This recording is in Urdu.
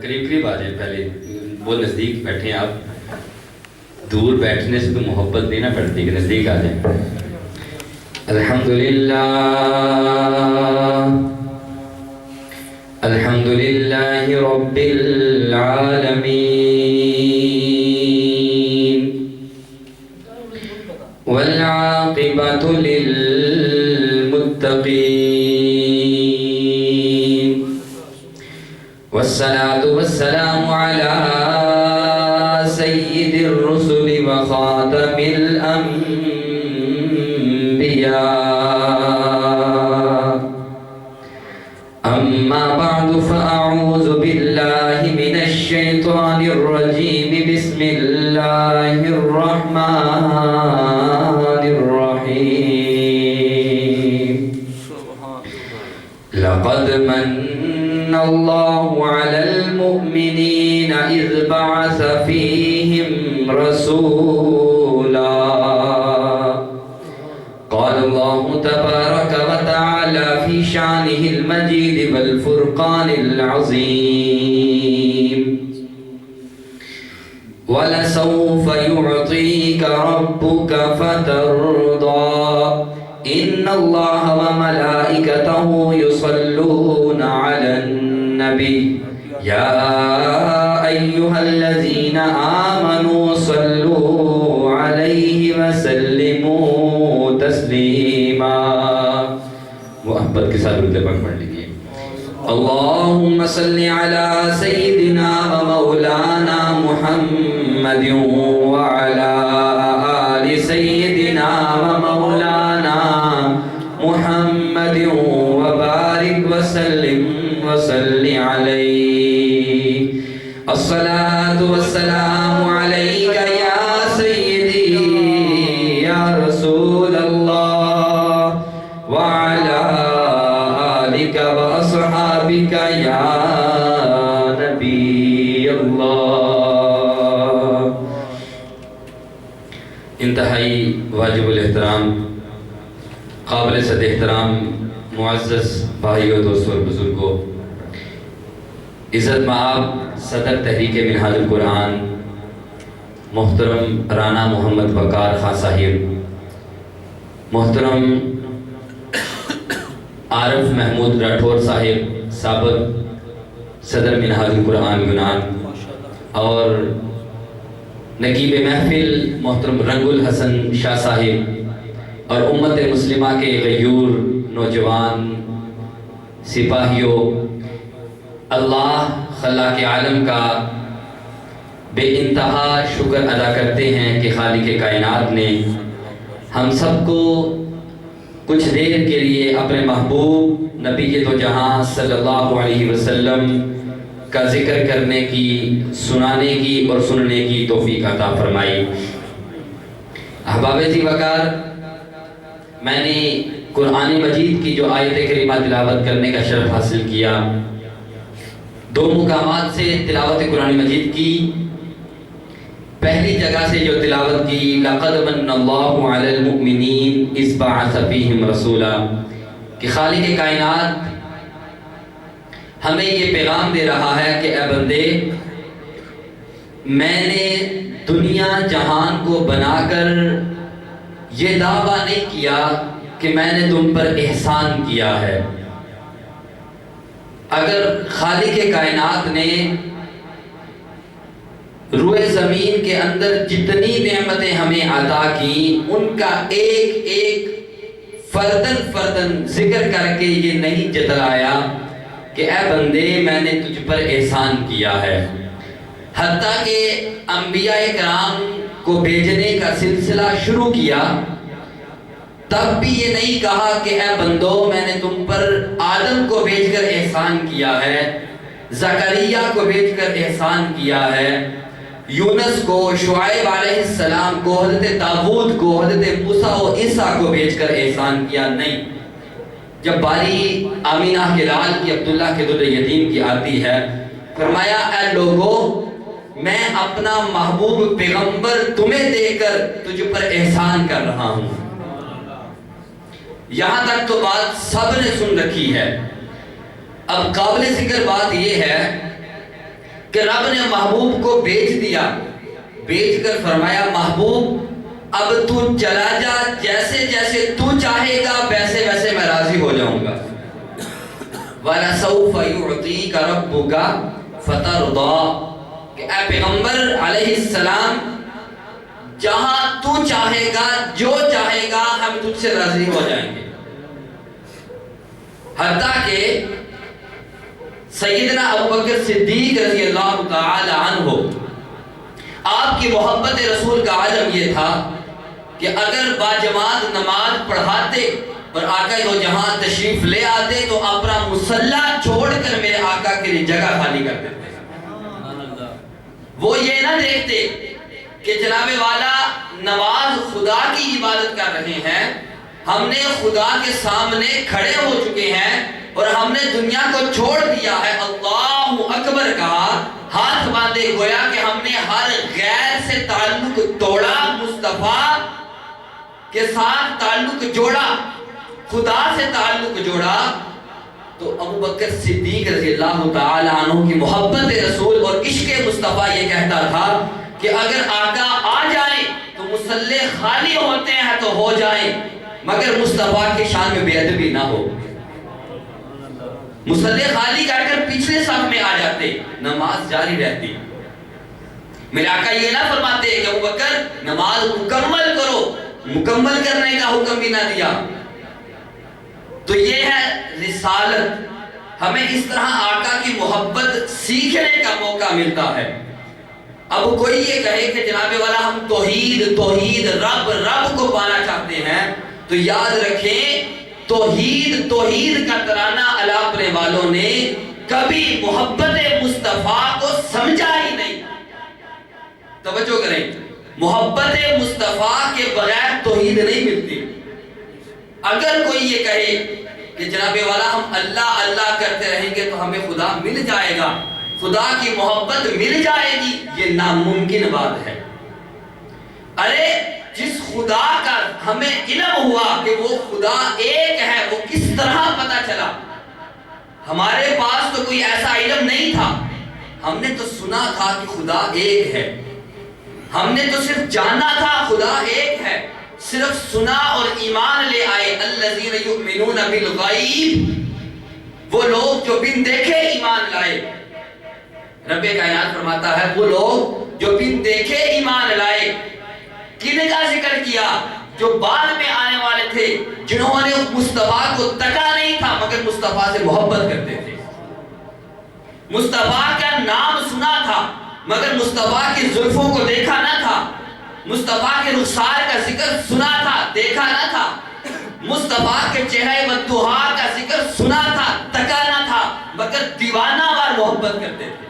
قریب قریب آ جائیں، پہلے وہ نزدیک بیٹھیں، آپ دور بیٹھنے سے تو محبت نہیں نہ پڑتی، کہ نزدیک آ جائیں. الحمدللہ الحمدللہ رب العالمین والعاقبۃ للمتقین والصلاة والسلام على سید الرسل وخاتم الانبیاء. اما بعد فاعوذ باللہ من الشیطان الرجیم. بسم اللہ الرحمن الرحیم. لقد من اللہ علی المؤمنین اذ بعث فیہم رسولا. قال اللہ تبارک وتعالی فی شانہ المجید والفرقان العظیم. وَلَسَوْفَ يُعْطِيكَ رَبُّكَ فَتَرْضَى. إِنَّ اللَّهَ وَمَلَائِكَتَهُ يُصَلُّونَ عَلَى النَّبِيِّ يَا أَيُّهَا الَّذِينَ آمَنُوا صَلُّوا عَلَيْهِ وَسَلِّمُوا تَسْلِيمًا. محبت کے ساتھ درود پاک پڑھ لیجیے. اللهم صل على سيدنا ومولانا محمد وعلى آل سيدنا ومولانا محمد وبارك وسلم وصل عليه. الصلاة والسلام عليك يا سيدي يا رسول الله وعلى آلك وأصحابك يا نبی اللہ. انتہائی واجب الاحترام، قابل صد احترام معزز بھائیوں، دوستوں اور بزرگوں، عزت مآب صدر تحریک منہاج القرآن محترم رانا محمد وقار خان صاحب، محترم عارف محمود راٹھور صاحب سابق صدر منہاج القرآن یونان، اور نقیب محفل محترم رنگ الحسن شاہ صاحب، اور امت مسلمہ کے غیور نوجوان سپاہیوں، اللہ خلاق عالم کا بے انتہا شکر ادا کرتے ہیں کہ خالق کائنات نے ہم سب کو کچھ دیر کے لیے اپنے محبوب نبی دو جہاں صلی اللہ علیہ وسلم کا ذکر کرنے کی، سنانے کی اور سننے کی توفیق عطا فرمائی. احباب ذی وقار، میں نے قرآن مجید کی جو آیت کریمہ تلاوت کرنے کا شرف حاصل کیا، دو مقامات سے تلاوت قرآن مجید کی. پہلی جگہ سے جو تلاوت کی، لَقَدْ مَنَّ اللَّهُ عَلَى الْمُؤْمِنِينَ إِذْ بَعَثَ فِيهِمْ رَسُولًا، کہ خالق کائنات ہمیں یہ پیغام دے رہا ہے کہ اے بندے، میں نے دنیا جہان کو بنا کر یہ دعویٰ نہیں کیا کہ میں نے تم پر احسان کیا ہے. اگر خالق کائنات نے روئے زمین کے اندر جتنی نعمتیں ہمیں عطا کی، ان کا ایک ایک فردن ذکر کر کے یہ نہیں جتلایا کہ اے بندے میں نے تجھ پر احسان کیا ہے. حتیٰ کہ انبیاء کرام کو بھیجنے کا سلسلہ شروع کیا، تب بھی یہ نہیں کہا کہ اے بندو میں نے تم پر آدم کو بھیج کر احسان کیا ہے، زکریا کو بھیج کر احسان کیا ہے، یونس کو، شعیب علیہ السلام کو، حضرت داؤد کو، حضرت موسیٰ و عیسیٰ کو بھیج کر احسان کیا. نہیں. جب باری آمینہ کے لال کی، عبداللہ کے در یتیم کی آتی ہے، فرمایا اے لوگو، میں اپنا محبوب پیغمبر تمہیں دے کر تجھ پر احسان کر رہا ہوں. یہاں تک تو بات سب نے سن رکھی ہے. اب قابل ذکر بات یہ ہے کہ رب نے محبوب کو بیچ دیا، بیچ کر فرمایا محبوب اب تو چلا جا، جیسے جیسے تو چاہے گا ویسے ویسے میں راضی ہو جاؤں گا۔ وَلَسَوْفَ يُعْطِيكَ رَبُّكَ فَتَرْضَىٰ، کہ اے پیغمبر علیہ السلام جہاں تو چاہے گا، جو چاہے گا ہم تجھ سے راضی ہو جائیں گے۔ حتیٰ کہ سیدنا ابوبکر صدیق رضی اللہ تعالی عنہ، آپ کی محبت رسول کا عالم یہ تھا کہ اگر باجماعت نماز پڑھاتے اور آقا دو جہاں تشریف لے آتے تو اپنا مصلی چھوڑ کر میرے آقا کے لیے جگہ خالی کر دیتے۔ وہ یہ نہ دیکھتے کہ جناب والا نماز خدا کی عبادت کر رہے ہیں، ہم نے خدا کے سامنے کھڑے ہو چکے ہیں اور ہم نے دنیا کو چھوڑ دیا ہے، اللہ اکبر کہا، ہاتھ باندھے گویا کہ ہم نے ہر غیر سے تعلق توڑا، مصطفیٰ کے ساتھ تعلق جوڑا، خدا سے تعلق جوڑا۔ تو ابوبکر صدیق رضی اللہ تعالی عنہ کی محبت رسول اور عشق مصطفیٰ یہ کہتا تھا کہ اگر آقا آ جائیں تو مصلی خالی ہوتے ہیں تو ہو جائیں، مگر مصطفیٰ کی شان میں بے ادبی نہ ہو۔ مصلی خالی کر کر پچھلے صف میں آ جاتے، نماز جاری رہتی۔ میرے آقا یہ نہ فرماتے کہ ابوبکر نماز مکمل کرو، مکمل کرنے کا حکم بھی نہ دیا۔ تو یہ ہے رسالت، ہمیں اس طرح آقا کی محبت سیکھنے کا موقع ملتا ہے۔ اب کوئی یہ کہے کہ جناب والا ہم توحید توحید رب رب کو پانا چاہتے ہیں، تو یاد رکھیں توحید توحید کا ترانہ الاپنے والوں نے کبھی محبت مصطفیٰ کو سمجھا ہی نہیں۔ توجہ کریں، محبت مصطفیٰ کے بغیر توحید نہیں ملتی۔ اگر کوئی یہ کہے کہ جناب والا ہم اللہ اللہ کرتے رہیں گے تو ہمیں خدا مل جائے گا، خدا کی محبت مل جائے گی، یہ ناممکن بات ہے۔ ارے جس خدا کا ہمیں علم ہوا کہ وہ خدا ایک ہے، وہ کس طرح پتا چلا؟ ہمارے پاس تو کوئی ایسا علم نہیں تھا، ہم نے تو سنا تھا کہ خدا ایک ہے، ہم نے تو صرف جانا تھا خدا ایک ہے، صرف سنا اور ایمان لے آئے۔ الذین یؤمنون بالغیب، وہ لوگ جو بن دیکھے ایمان لائے۔ رب کائنات فرماتا ہے وہ لوگ جو بن دیکھے ایمان لائے۔ کن کا ذکر کیا؟ جو بعد میں آنے والے تھے، جنہوں نے مصطفیٰ کو تکا نہیں تھا مگر مصطفیٰ سے محبت کرتے تھے، مصطفیٰ کا نام سنا تھا مگر مصطفیٰ کی زلفوں کو دیکھا نہ تھا، مصطفیٰ کے رخسار کا ذکر سنا تھا دیکھا نہ تھا، مصطفیٰ کے چہرے والضحیٰ کا ذکر سنا تھا تکا نہ تھا، مگر دیوانہ وار محبت کرتے تھے۔